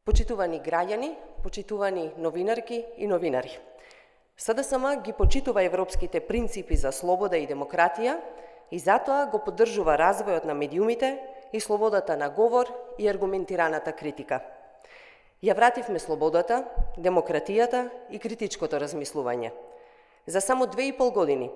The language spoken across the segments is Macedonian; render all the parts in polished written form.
Почитувани граѓани, почитувани новинарки и новинари. СДСМ ги почитува европските принципи за слобода и демократија и затоа го поддржува развојот на медиумите и слободата на говор и аргументираната критика. Ја вративме слободата, демократијата и критичкото размислување. За само 2,5 години,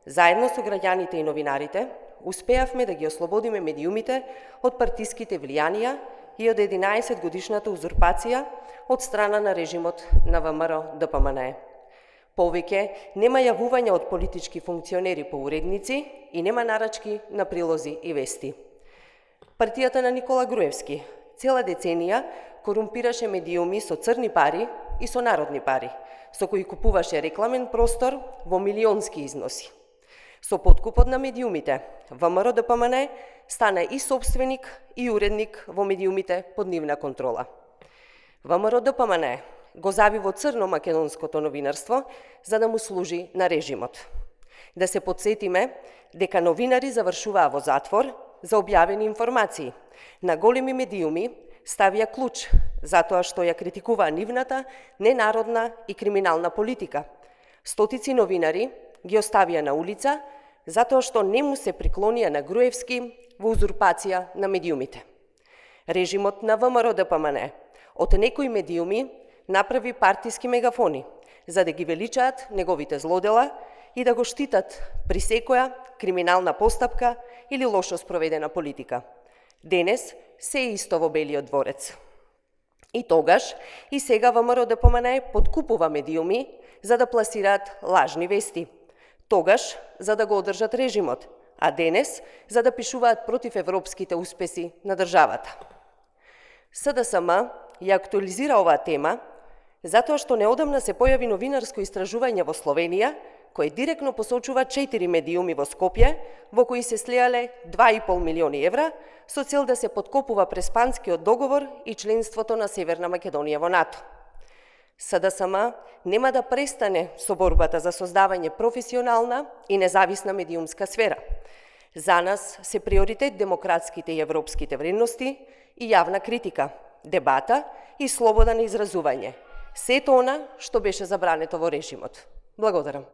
заедно со граѓаните и новинарите, успеавме да ги ослободиме медиумите од партиските влијанија и од 11-годишната узурпација од страна на режимот на ВМРО-ДПМНЕ. Повеќе нема јавување од политички функционери по уредници и нема нарачки на прилози и вести. Партијата на Никола Груевски цела деценија корумпираше медиуми со црни пари и со народни пари, со кои купуваше рекламен простор во милионски износи. Со подкупот на медиумите, ВМРО-ДПМНЕ стана и собственик и уредник во медиумите под нивна контрола. ВМРО-ДПМНЕ го зави во црно македонското новинарство за да му служи на режимот. Да се подсетиме дека новинари завршуваа во затвор за објавени информации. На големи медиуми ставија клуч затоа што ја критикуваа нивната ненародна и криминална политика. Стотици новинари ги оставија на улица затоа што не му се приклонија на Груевски во узурпација на медиумите. Режимот на ВМРО-ДПМНЕ од некои медиуми направи партиски мегафони за да ги величаат неговите злодела и да го штитат при секоја криминална постапка или лошо спроведена политика. Денес се исто во Белиот дворец. И тогаш, и сега ВМРО-ДПМНЕ подкупува медиуми за да пласираат лажни вести. Тогаш за да го одржат режимот, а денес за да пишуваат против европските успеси на државата. СДСМ ја актуализира оваа тема затоа што неодамна се појави новинарско истражување во Словенија кој директно посочува 4 медиуми во Скопје во кои се слеале 2,5 милиони евра со цел да се подкопува Преспанскиот договор и членството на Северна Македонија во НАТО. СДСМ нема да престане со борбата за создавање професионална и независна медиумска сфера. За нас се приоритет демократските и европските вредности и јавна критика, дебата и слобода на изразување. Сето она што беше забрането во режимот. Благодарам.